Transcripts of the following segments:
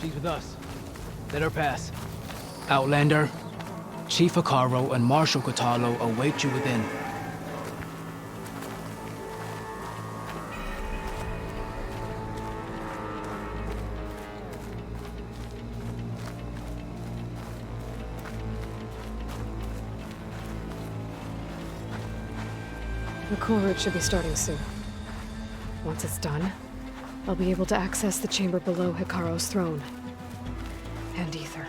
She's with us. Let her pass. Outlander, Chief Hekarro and Marshal Kotallo await you within. The Kulrut should be starting soon. Once it's done, I'll be able to access the chamber below Hekarro's throne. And Ether.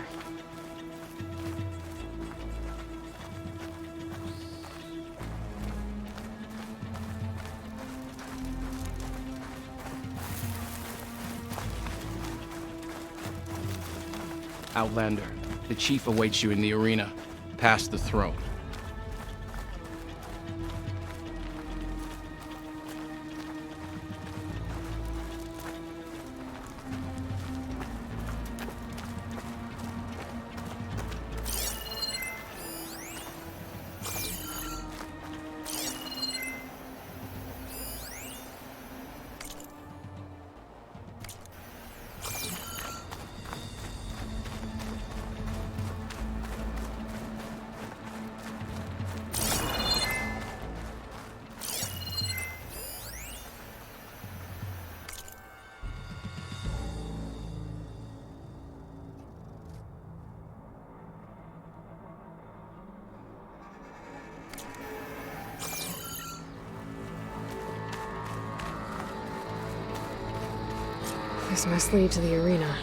Outlander, the Chief awaits you in the arena, past the throne. This must lead to the arena.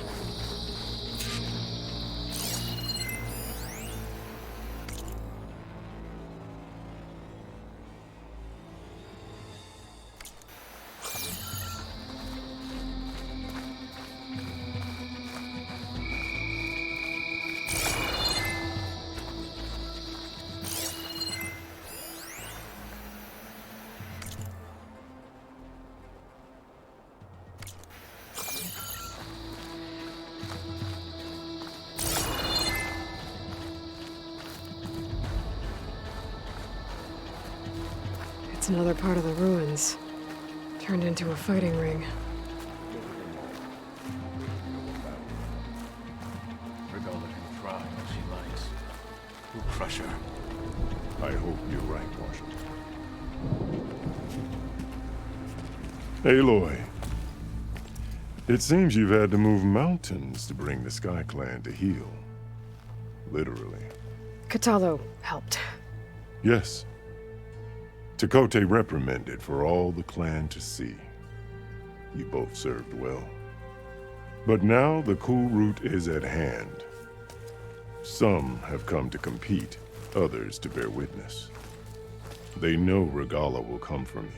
It's another part of the ruins, turned into a fighting ring. Regalla can try all she likes. We'll crush her. I hope you're right, Marshal. Aloy. It seems you've had to move mountains to bring the Sky Clan to heel. Literally. Kotallo helped. Yes. Tekote reprimanded for all the clan to see. You both served well. But now the Kulrut is at hand. Some have come to compete, others to bear witness. They know Regalla will come for me.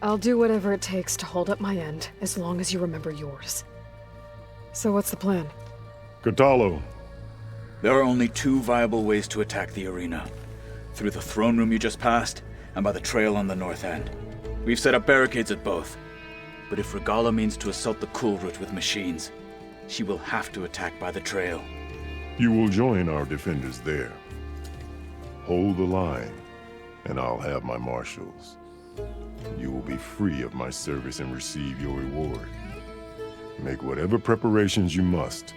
I'll do whatever it takes to hold up my end, as long as you remember yours. So what's the plan? Kotallo. There are only two viable ways to attack the arena. Through the throne room you just passed, and by the trail on the north end. We've set up barricades at both. But if Regalla means to assault the Kulrut with machines, she will have to attack by the trail. You will join our defenders there. Hold the line, and I'll have my marshals. You will be free of my service and receive your reward. Make whatever preparations you must.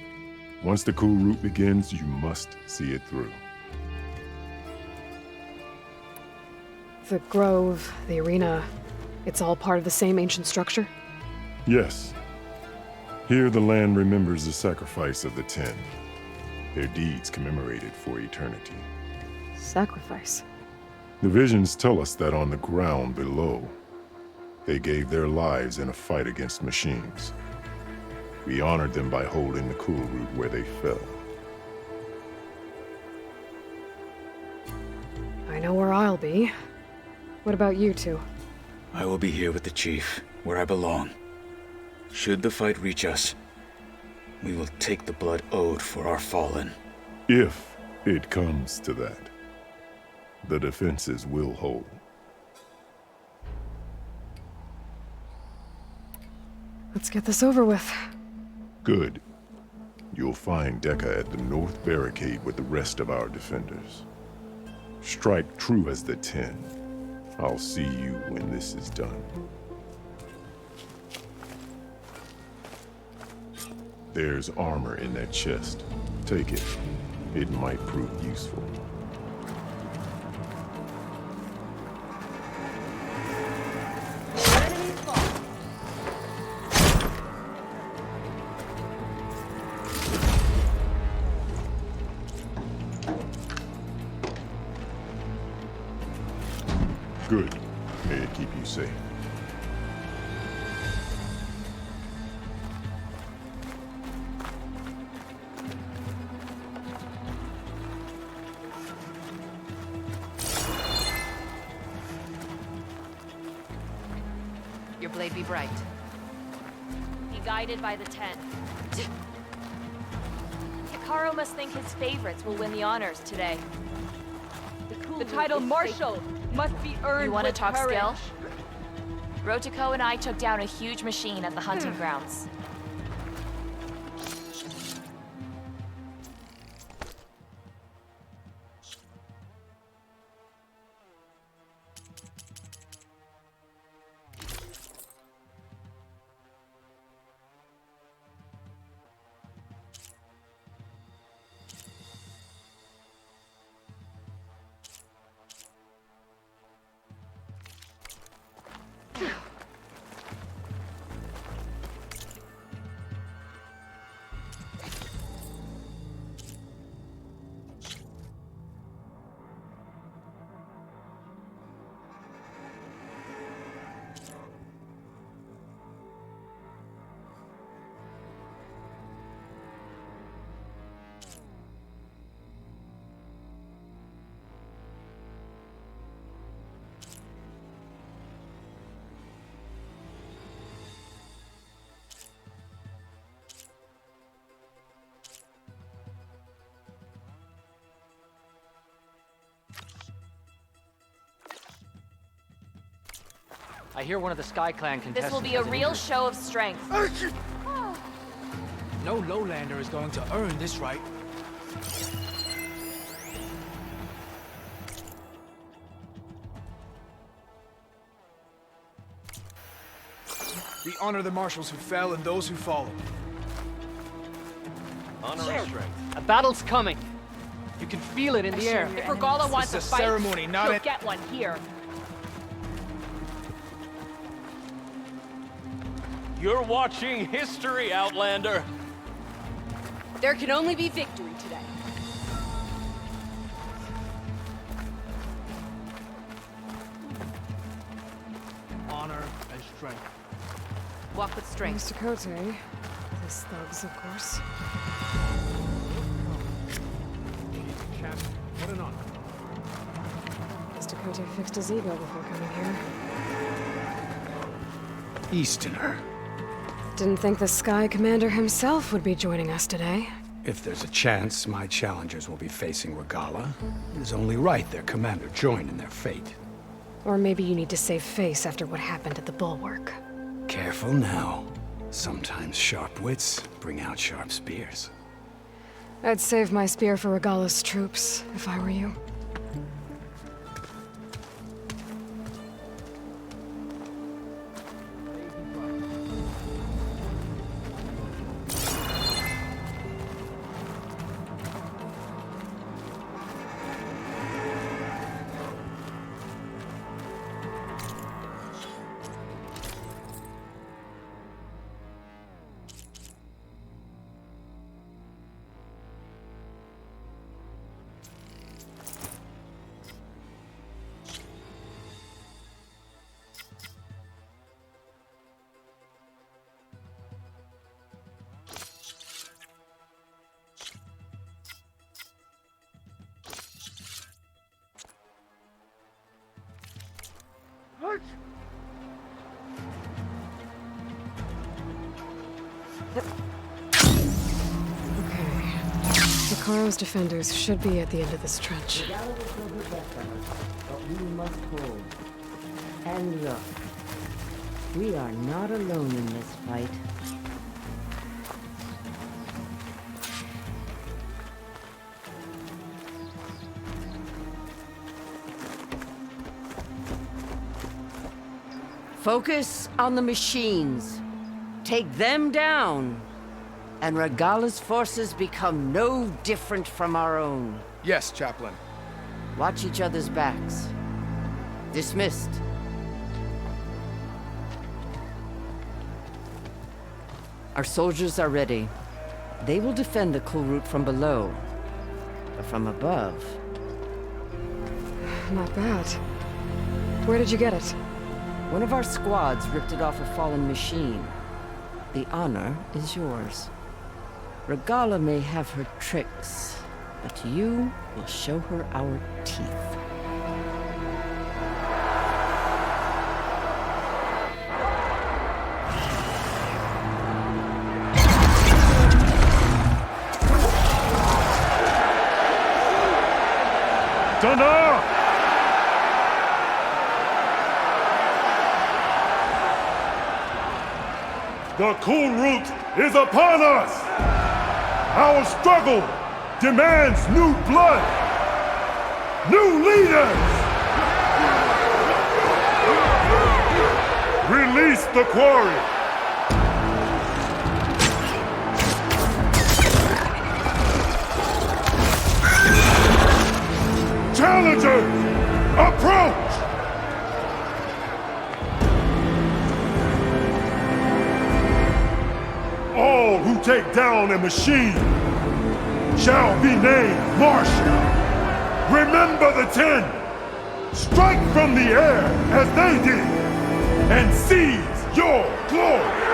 Once the Kulrut begins, you must see it through. The grove, the arena, it's all part of the same ancient structure? Yes. Here the land remembers the sacrifice of the Ten. Their deeds commemorated for eternity. Sacrifice? The visions tell us that on the ground below, they gave their lives in a fight against machines. We honored them by holding the Kulrut where they fell. I know where I'll be. What about you two? I will be here with the Chief, where I belong. Should the fight reach us, we will take the blood owed for our fallen. If it comes to that, the defenses will hold. Let's get this over with. Good. You'll find Dekka at the north barricade with the rest of our defenders. Strike true as the Ten. I'll see you when this is done. There's armor in that chest. Take it. It might prove useful. Good. May it keep you safe. Your blade be bright. Be guided by the ten. Hekarro must think his favorites will win the honors today. The title Marshal must be earned You want to with talk courage. skill? Rotiko and I took down a huge machine at the hunting grounds. I hear one of the Sky Clan contestants. This will be a has an real injury. show of strength. No lowlander is going to earn this right. We honor the marshals who fell and those who followed. Honor and strength. A battle's coming. You can feel it in the air. If Regalla wants It's a a fight, ceremony, not she'll a- get one here. You're watching history, Outlander. There can only be victory today. Honor and strength. Walk with strength. Mr. Kote. His thugs, of course. Chap, what an honor. Mr. Kote fixed his ego before coming here. Easterner. Didn't think the Sky Commander himself would be joining us today. If there's a chance my challengers will be facing Regalla, it is only right their commander join in their fate. Or maybe you need to save face after what happened at the Bulwark. Careful now. Sometimes sharp wits bring out sharp spears. I'd save my spear for Regalla's troops, if I were you. Okay. Hekarro's defenders should be at the end of this trench. Regalla will do her best on us, but we must hold. And look, we are not alone in this fight. Focus on the machines. Take them down. and Regalla's forces become no different from our own. Yes, Chaplain. Watch each other's backs. Dismissed. Our soldiers are ready. They will defend the Kulrut from below. But from above... Not bad. Where did you get it? One of our squads ripped it off a fallen machine. The honor is yours. Regalla may have her tricks, but you will show her our teeth. Tenakth! The Kulrut is upon us! Our struggle demands new blood! New leaders! Release the quarry! Challengers, approach! All who take down a machine shall be named Marshal. Remember the 10. Strike from the air as they did, and seize your glory.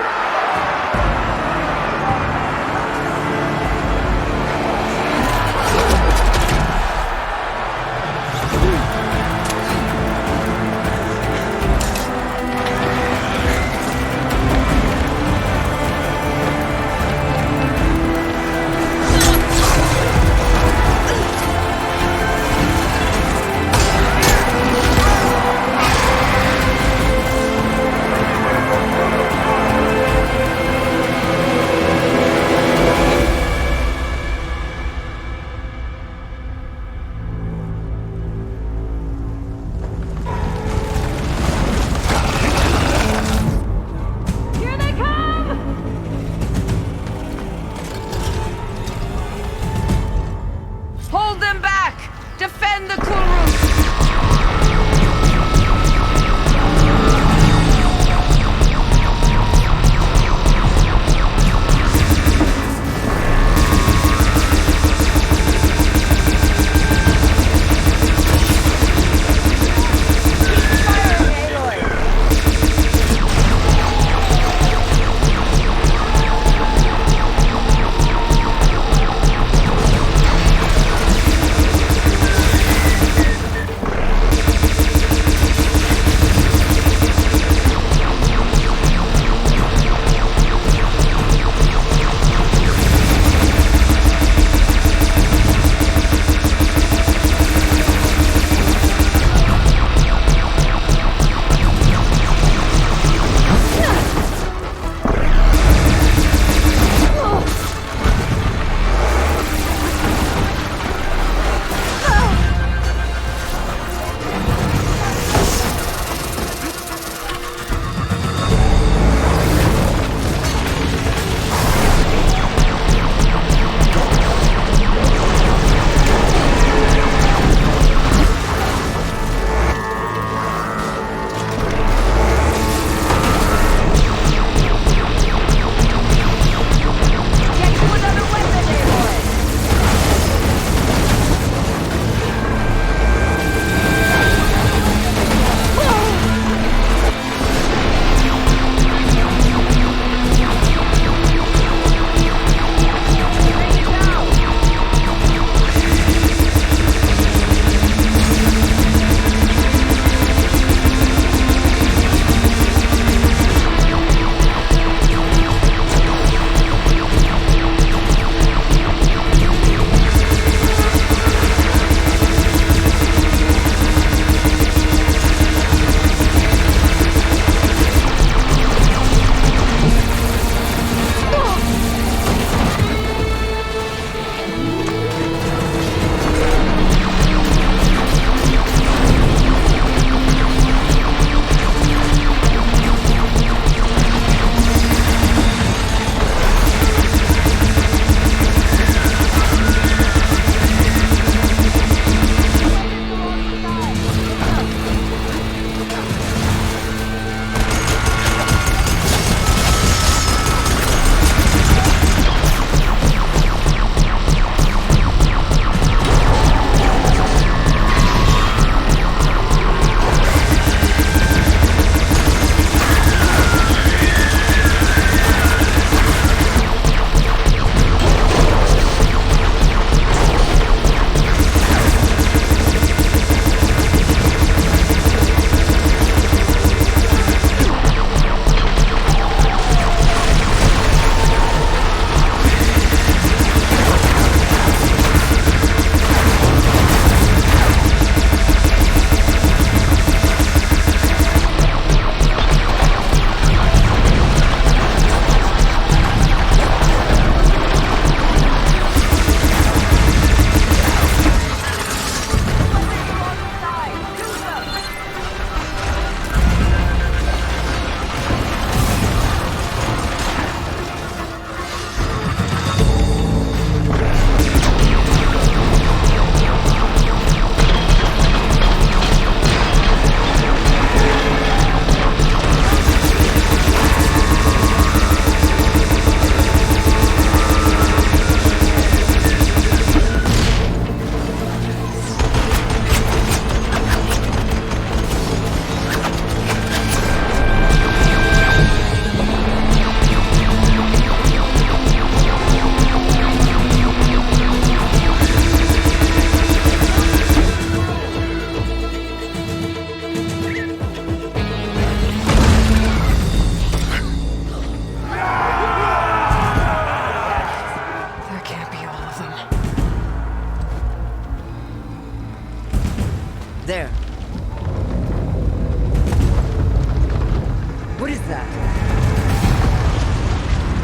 that?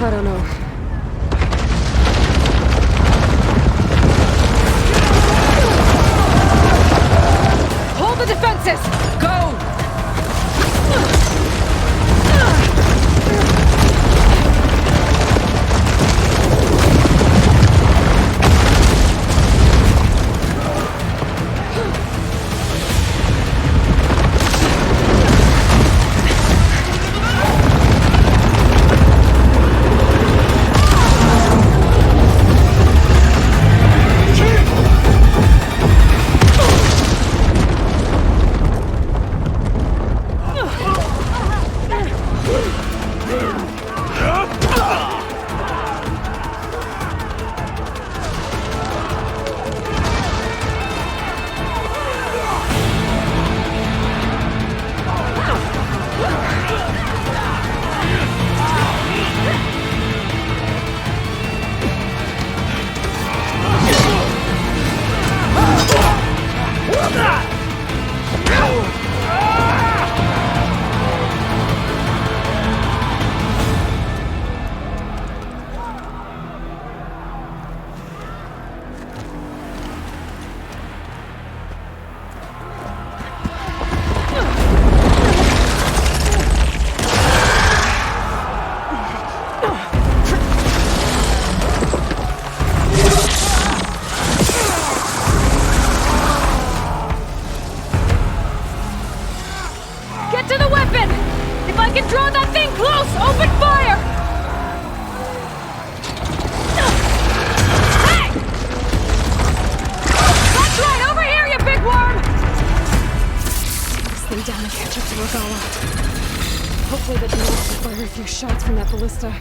I don't know. Hold the defenses! Go! Hopefully the Tenakth will fire a few shots from that ballista.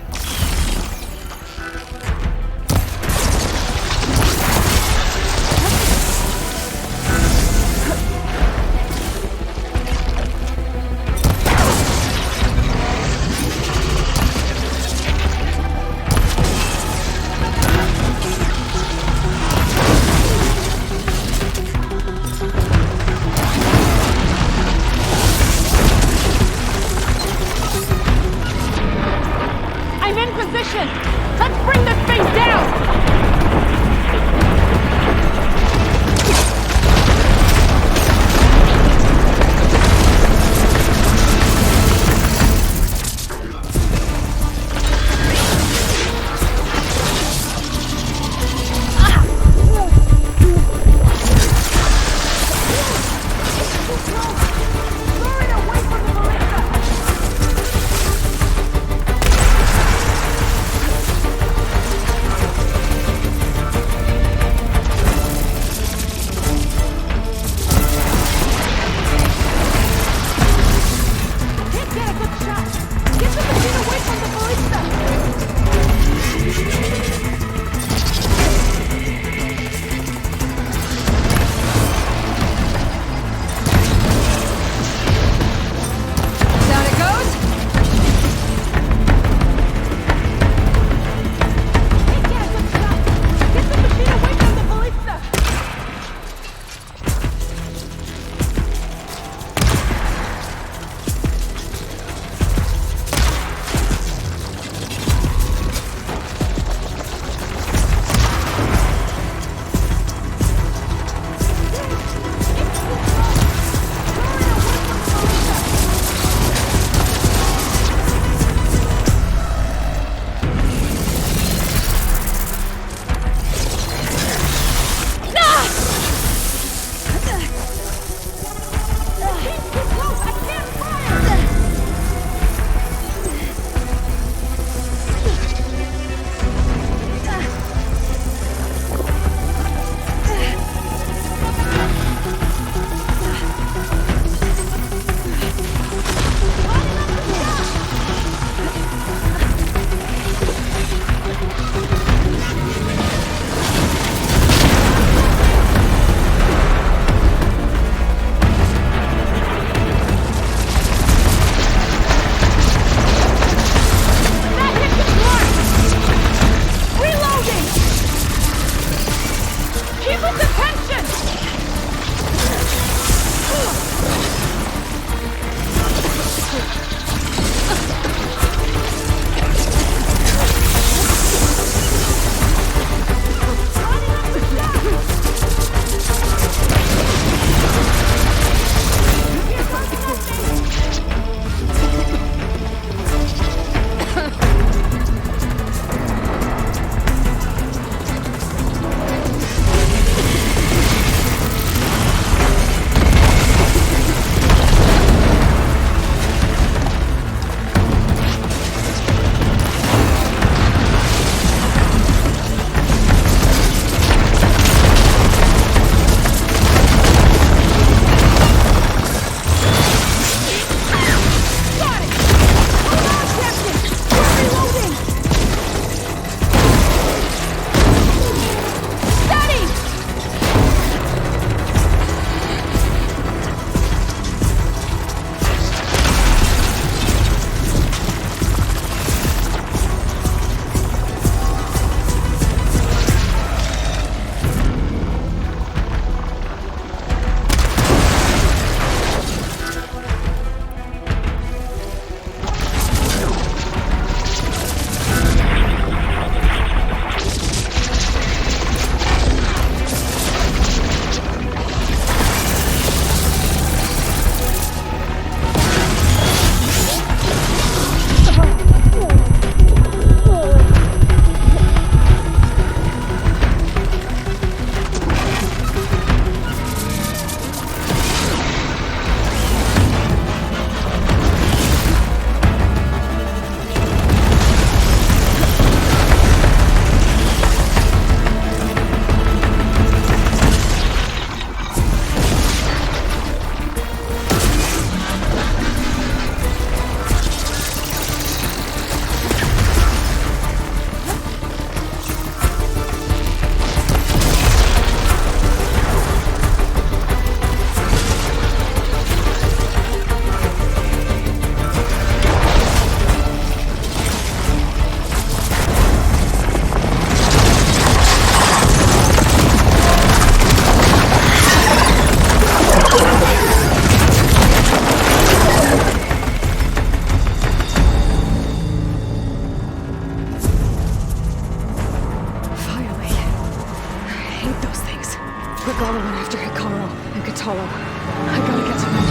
Kotallo. I gotta get to them.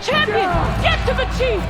Champion, get to the chief!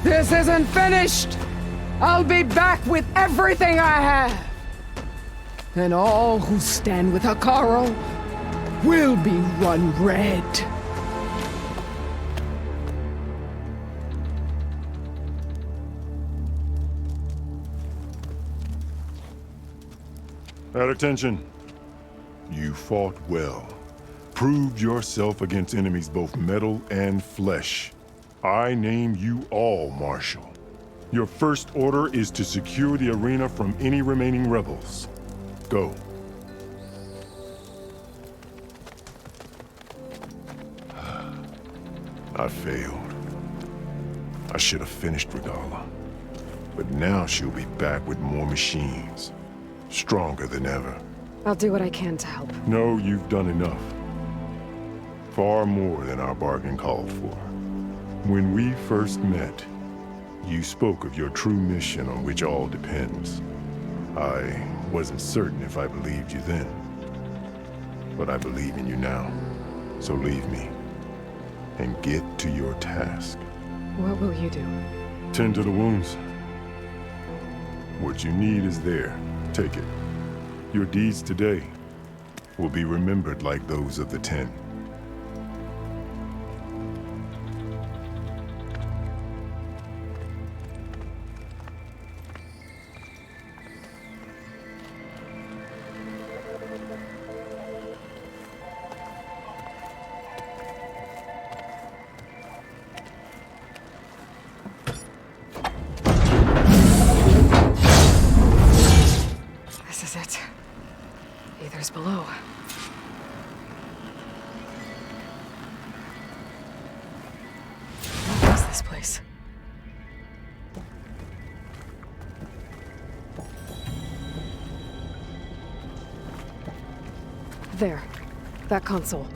This isn't finished! I'll be back with everything I have! And all who stand with Hekarro will be run red. At attention. You fought well. Proved yourself against enemies both metal and flesh. I name you all Marshal. Your first order is to secure the arena from any remaining rebels. Go. I failed. I should have finished Regalla. But now she'll be back with more machines. Stronger than ever. I'll do what I can to help. No, you've done enough. Far more than our bargain called for. When we first met, you spoke of your true mission on which all depends. I wasn't certain if I believed you then. But I believe in you now. So leave me. And get to your task. What will you do? Tend to the wounds. What you need is there. Take it. Your deeds today will be remembered like those of the 10. This is it. Aether's below. What is this place? There. That console.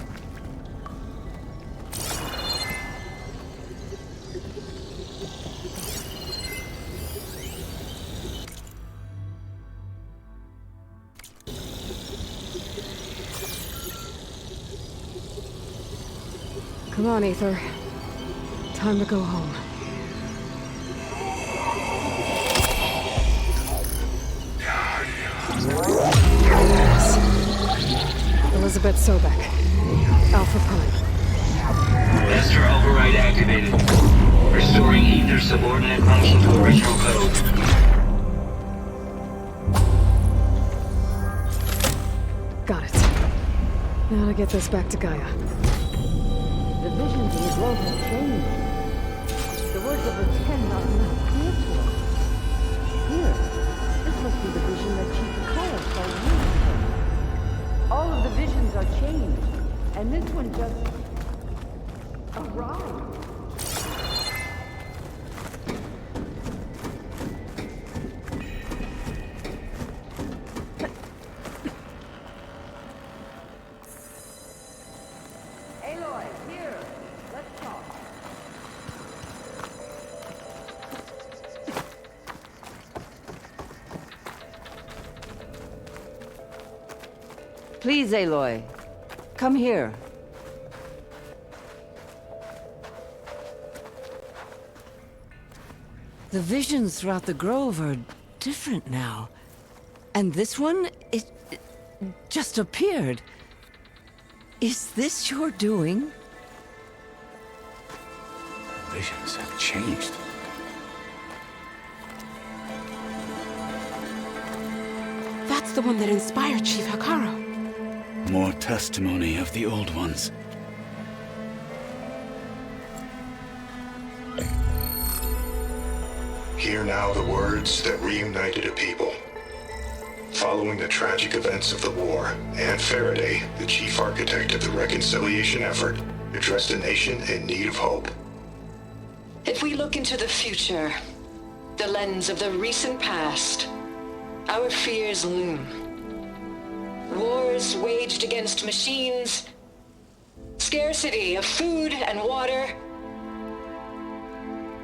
Come on, Aether. Time to go home. Yes. Elizabeth Sobek. Alpha Prime. Master override activated. Restoring ether subordinate function to original code. Got it. Now to get this back to Gaia. The visions in the globe have changed. The words of the Ten are not clear to us. Here, this must be the vision that Chief Hekarro saw years ago. All of the visions are changed, and this one just arrived. Aloy, here. Let's talk. Please, Aloy. Come here. The visions throughout the grove are different now. And this one, it just appeared. Is this your doing? Visions have changed. That's the one that inspired Chief Hekarro. More testimony of the old ones. Hear now the words that reunited a people. Following the tragic events of the war, Anne Faraday, the chief architect of the reconciliation effort, addressed a nation in need of hope. If we look into the future, the lens of the recent past, our fears loom. Wars waged against machines, scarcity of food and water,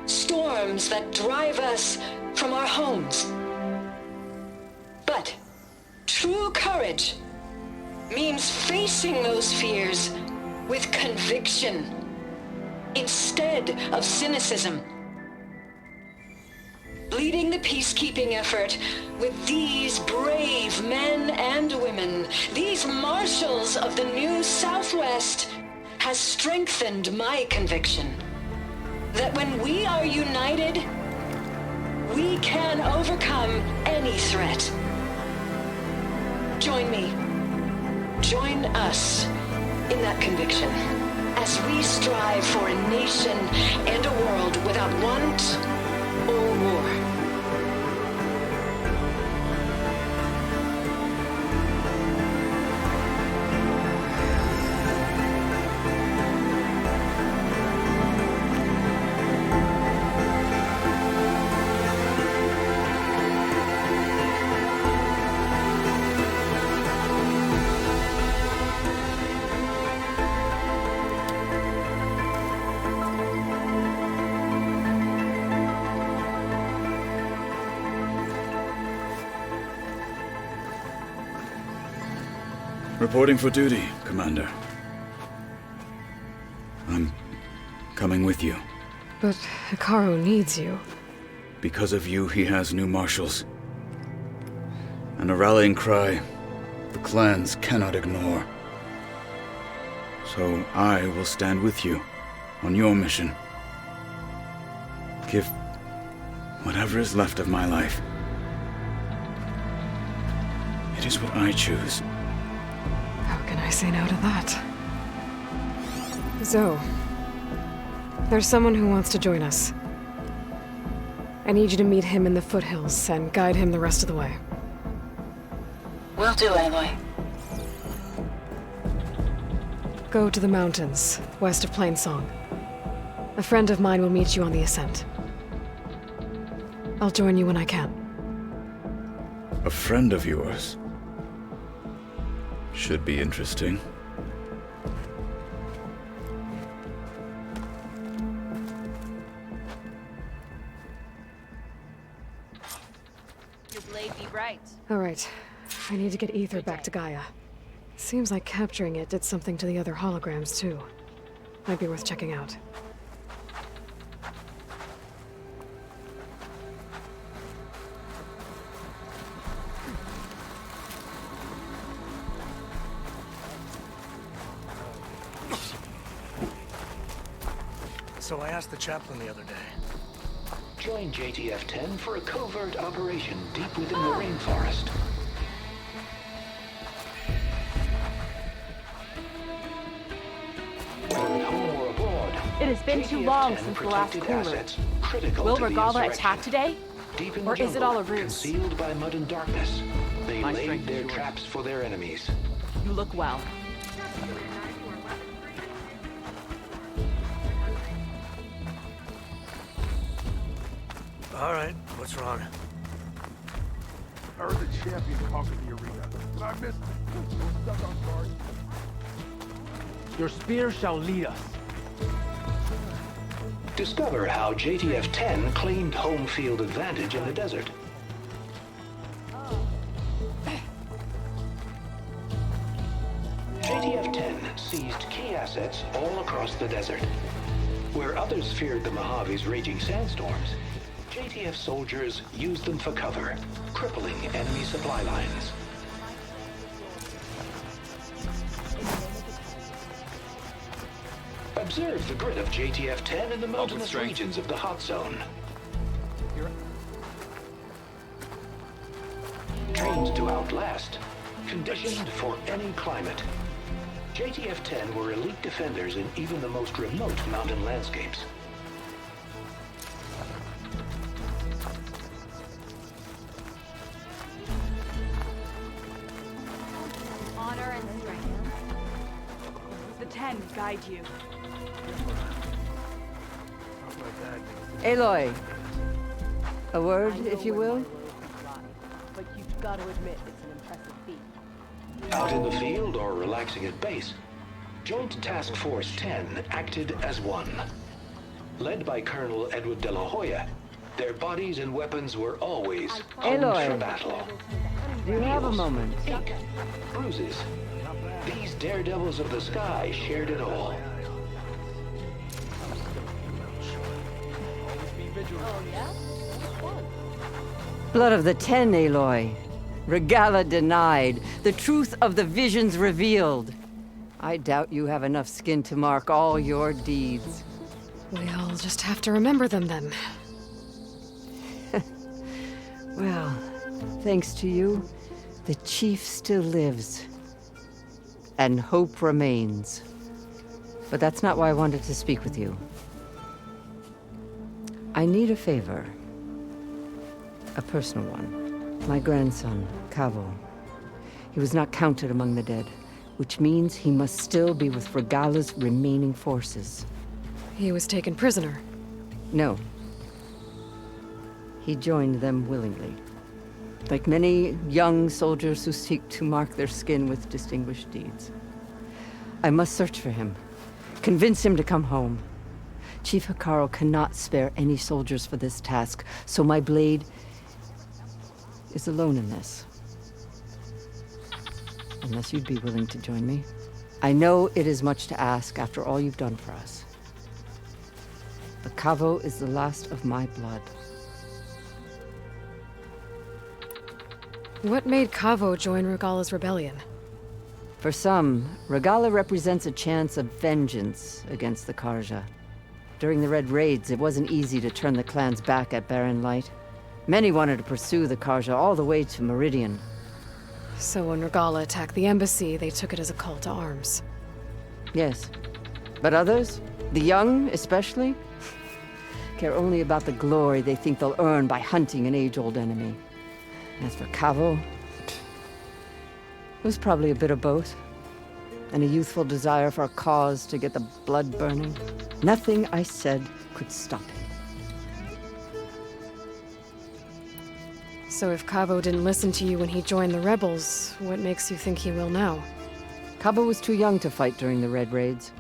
storms that drive us from our homes. But true courage means facing those fears with conviction instead of cynicism. Leading the peacekeeping effort with these brave men and women, these marshals of the new Southwest, has strengthened my conviction that when we are united, we can overcome any threat. Join me. Join us in that conviction as we strive for a nation and a world without want or war. Reporting for duty, Commander. I'm coming with you. But Hekarro needs you. Because of you, he has new marshals. And a rallying cry the clans cannot ignore. So I will stand with you on your mission. Give whatever is left of my life. It is what I choose. How can I say no to that? Zoe, there's someone who wants to join us. I need you to meet him in the foothills and guide him the rest of the way. Will do, Aloy. Go to the mountains, west of Plainsong. A friend of mine will meet you on the ascent. I'll join you when I can. A friend of yours? Should be interesting. Your blade be bright. All right. I need to get ether back to Gaia. Seems like capturing it did something to the other holograms, too. Might be worth checking out. So I asked the chaplain the other day. Join JTF-10 for a covert operation deep within the rainforest. Whether at home or abroad, It has been too long since the last Kulrut. Will Regalla attack today? Deep in Or the is it jungle, all a ruse? concealed by mud and darkness, they My laid strength is their yours. traps for their enemies. You look well. All right, what's wrong? I heard the champion conquered the arena, but I missed it. We're stuck on guard. Your spear shall lead us. Discover how JTF-10 claimed home field advantage in the desert. JTF-10 seized key assets all across the desert. Where others feared the Mojave's raging sandstorms, JTF soldiers used them for cover, crippling enemy supply lines. Observe the grit of JTF-10 in the mountainous regions of the hot zone. Trained to outlast, conditioned for any climate. JTF-10 were elite defenders in even the most remote mountain landscapes. Honor and strength. The 10 guide you. Aloy. A word, if you will? But you've got to admit it's an impressive feat. Out in the field or relaxing at base, Joint Task Force 10 acted as one. Led by Colonel Edward de la Hoya, their bodies and weapons were always honed Aloy. for battle. Do you have a moment? Ink, bruises. These daredevils of the sky shared it all. Blood of the 10, Aloy. Regalla denied. The truth of the visions revealed. I doubt you have enough skin to mark all your deeds. We'll just have to remember them then. Well, thanks to you, the Chief still lives. And hope remains. But that's not why I wanted to speak with you. I need a favor. A personal one. My grandson, Cavo. He was not counted among the dead, which means he must still be with Regalla's remaining forces. He was taken prisoner. No. He joined them willingly. Like many young soldiers who seek to mark their skin with distinguished deeds. I must search for him. Convince him to come home. Chief Hekarro cannot spare any soldiers for this task, so my blade is alone in this. Unless you'd be willing to join me. I know it is much to ask after all you've done for us. But Cavo is the last of my blood. What made Cavo join Regalla's rebellion? For some, Regalla represents a chance of vengeance against the Karja. During the Red Raids, it wasn't easy to turn the clan's back at Barren Light. Many wanted to pursue the Karja all the way to Meridian. So when Regalla attacked the embassy, they took it as a call to arms. Yes. But others, the young especially, care only about the glory they think they'll earn by hunting an age-old enemy. As for Cavo, it was probably a bit of both. And a youthful desire for a cause to get the blood burning. Nothing I said could stop him. So if Cavo didn't listen to you when he joined the rebels, what makes you think he will now? Cavo was too young to fight during the Red Raids.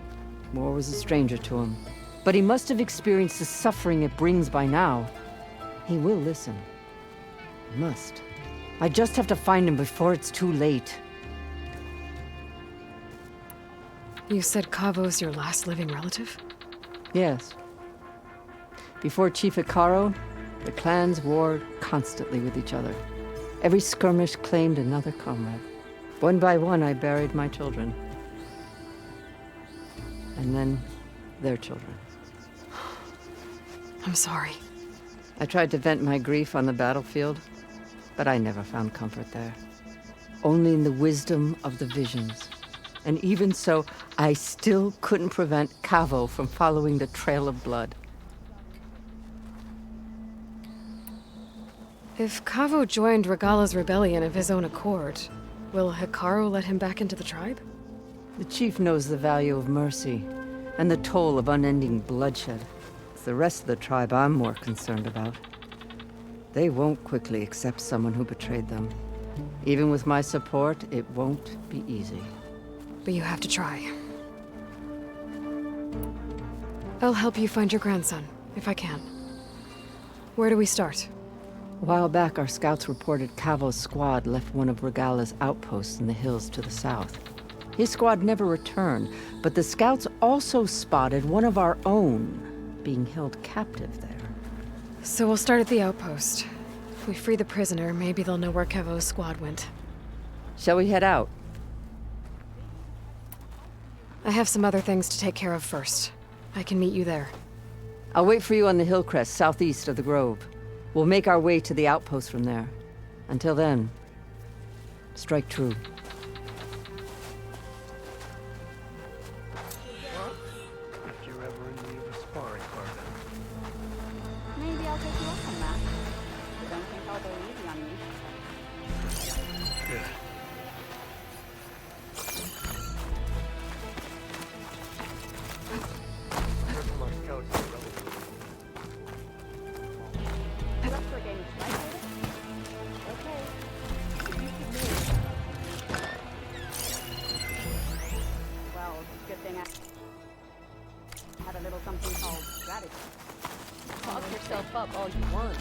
War was a stranger to him. But he must have experienced the suffering it brings by now. He will listen. He must. I just have to find him before it's too late. You said Cavo's your last living relative? Yes. Before Chief Hekarro, the clans warred constantly with each other. Every skirmish claimed another comrade. One by one, I buried my children. And then their children. I'm sorry. I tried to vent my grief on the battlefield, but I never found comfort there. Only in the wisdom of the visions. And even so, I still couldn't prevent Cavo from following the trail of blood. If Cavo joined Regalla's rebellion of his own accord, will Hekarro let him back into the tribe? The chief knows the value of mercy, and the toll of unending bloodshed. It's the rest of the tribe I'm more concerned about. They won't quickly accept someone who betrayed them. Even with my support, it won't be easy. But you have to try. I'll help you find your grandson, if I can. Where do we start? A while back, our scouts reported Cavo's squad left one of Regalla's outposts in the hills to the south. His squad never returned, but the scouts also spotted one of our own being held captive there. So we'll start at the outpost. If we free the prisoner, maybe they'll know where Cavo's squad went. Shall we head out? I have some other things to take care of first. I can meet you there. I'll wait for you on the hill crest southeast of the grove. We'll make our way to the outpost from there. Until then, strike true. If you're ever in need of a sparring partner. Maybe I'll take you up on that. But don't think I'll go easy on you. Good. Heard from our scouts that relative. Up for a game of strike later? Okay. If you could move. Well, good thing I had a little something called strategy. Talk yourself up all you want.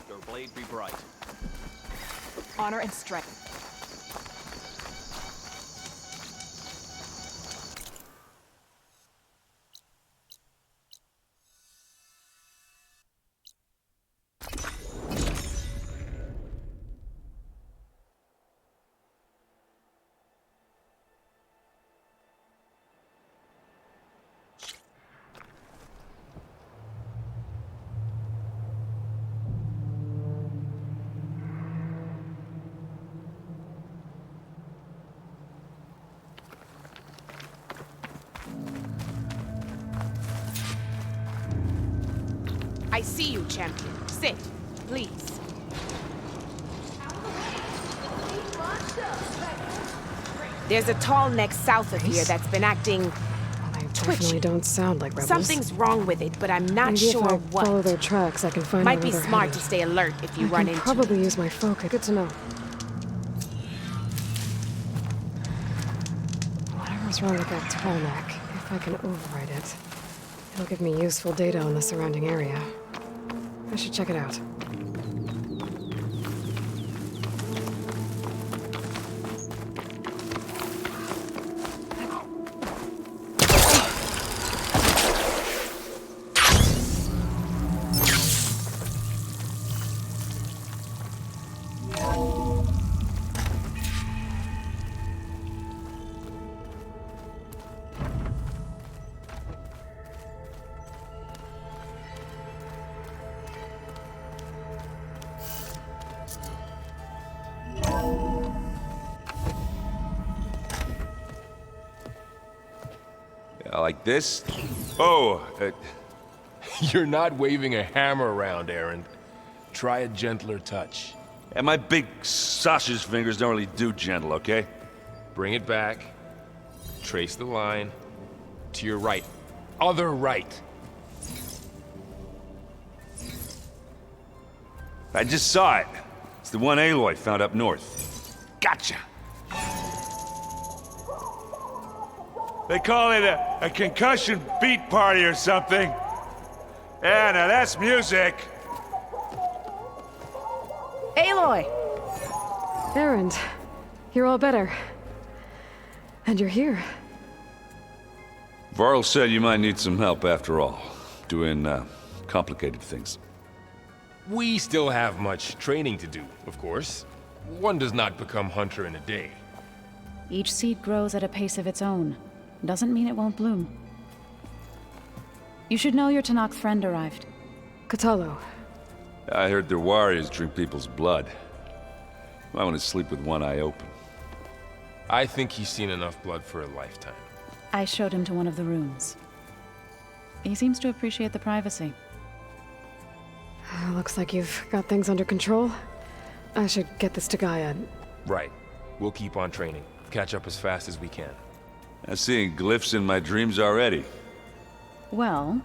Your blade be bright. Honor and strength. I see you, champion. Sit, please. There's a tall neck south of here that's been acting Definitely don't sound like rebels. Something's wrong with it, but I'm not Maybe sure if I what. follow their tracks, I can find Might out be where they're smart headed. to stay alert if you I run can into. probably use my focus. Good to know. Whatever's wrong with that tall neck, if I can override it, it'll give me useful data on the surrounding area. I should check it out. Like this? Oh, You're not waving a hammer around, Aaron. Try a gentler touch. and my big sausage fingers don't really do gentle, okay? Bring it back. Trace the line. To your right. Other right. I just saw it. It's the one Aloy found up north. Gotcha! They call it a concussion beat party or something. Yeah, now that's music. Aloy! Aaron, you're all better. And you're here. Varl said you might need some help after all, doing complicated things. We still have much training to do, of course. One does not become hunter in a day. Each seed grows at a pace of its own. Doesn't mean it won't bloom. You should know your Tenakth friend arrived. Kotallo. I heard their warriors drink people's blood. I want to sleep with one eye open. I think he's seen enough blood for a lifetime. I showed him to one of the rooms. He seems to appreciate the privacy. Looks like you've got things under control. I should get this to Gaia. Right. We'll keep on training. Catch up as fast as we can. I'm seeing glyphs in my dreams already. Well,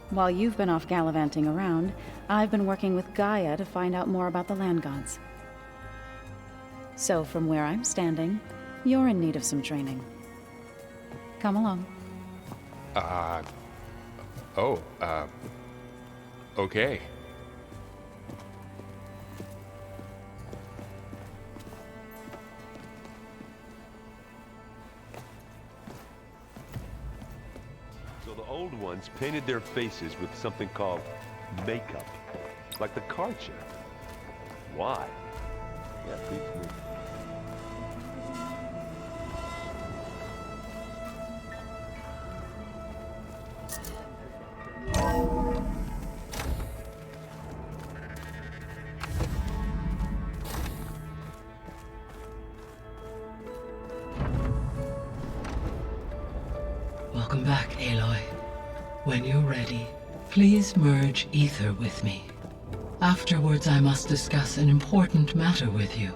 while you've been off gallivanting around, I've been working with Gaia to find out more about the land gods. So from where I'm standing, you're in need of some training. Come along. Okay. So the old ones painted their faces with something called makeup, like the card chip. Why? Yeah, beats me. Welcome back, Aloy. When you're ready, please merge ether with me. Afterwards, I must discuss an important matter with you.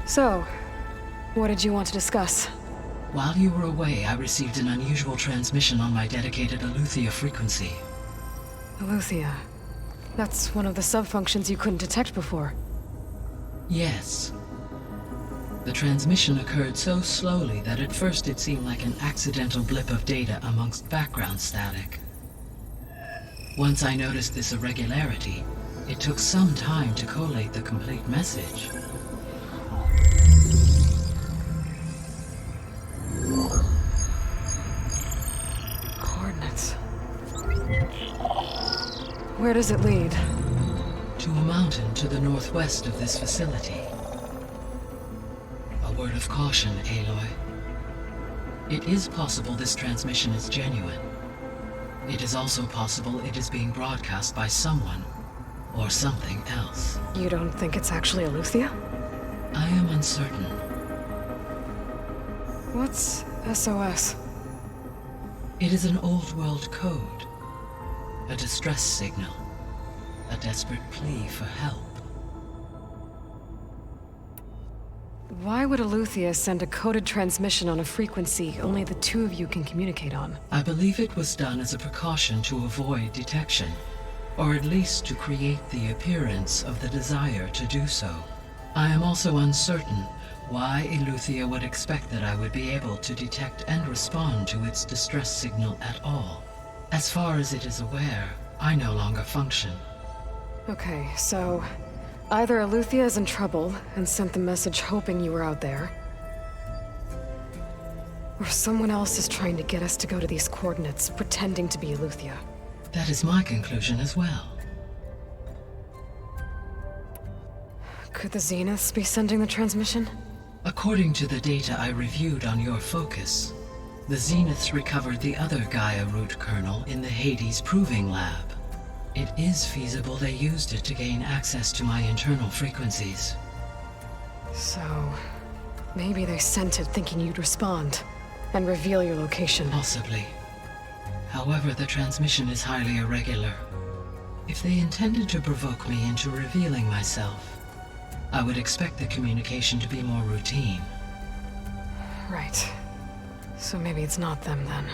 So, what did you want to discuss? While you were away, I received an unusual transmission on my dedicated Aletheia frequency. Aletheia. That's one of the sub-functions you couldn't detect before. Yes. The transmission occurred so slowly that at first it seemed like an accidental blip of data amongst background static. Once I noticed this irregularity, it took some time to collate the complete message. Coordinates. Where does it lead? To a mountain to the northwest of this facility. A word of caution, Aloy. It is possible this transmission is genuine. It is also possible it is being broadcast by someone or something else. You don't think it's actually Aletheia? I am uncertain. What's SOS? It is an old-world code. A distress signal. A desperate plea for help. Why would Aletheia send a coded transmission on a frequency only the two of you can communicate on? I believe it was done as a precaution to avoid detection, or at least to create the appearance of the desire to do so. I am also uncertain why Aletheia would expect that I would be able to detect and respond to its distress signal at all. As far as it is aware, I no longer function. Okay, so either Aletheia is in trouble and sent the message hoping you were out there, or someone else is trying to get us to go to these coordinates, pretending to be Aletheia. That is my conclusion as well. Could the Zeniths be sending the transmission? According to the data I reviewed on your focus, the Zeniths recovered the other Gaia root kernel in the Hades Proving Lab. It is feasible they used it to gain access to my internal frequencies. So, maybe they sent it thinking you'd respond and reveal your location. Possibly. However, the transmission is highly irregular. If they intended to provoke me into revealing myself, I would expect the communication to be more routine. Right. So maybe it's not them then.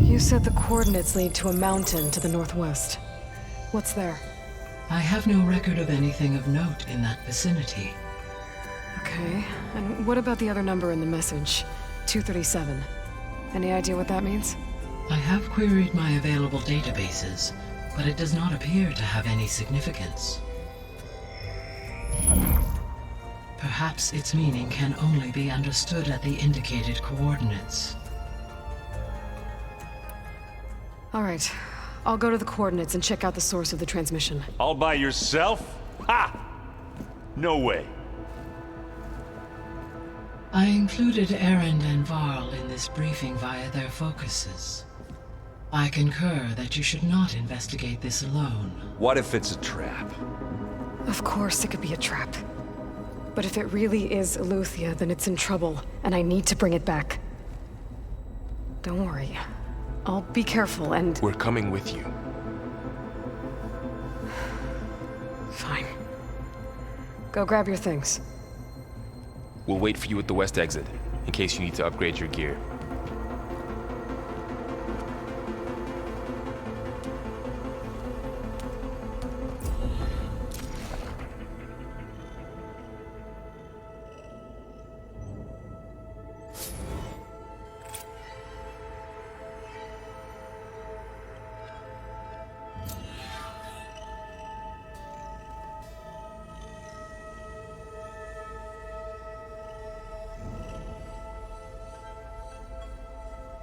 You said the coordinates lead to a mountain to the northwest. What's there? I have no record of anything of note in that vicinity. Okay, and what about the other number in the message? 237. Any idea what that means? I have queried my available databases, but it does not appear to have any significance. Perhaps its meaning can only be understood at the indicated coordinates. All right, I'll go to the coordinates and check out the source of the transmission. All by yourself? Ha! No way. I included Erend and Varl in this briefing via their focuses. I concur that you should not investigate this alone. What if it's a trap? Of course it could be a trap. But if it really is Eleuthia, then it's in trouble, and I need to bring it back. Don't worry. I'll be careful and... We're coming with you. Fine. Go grab your things. We'll wait for you at the west exit, in case you need to upgrade your gear.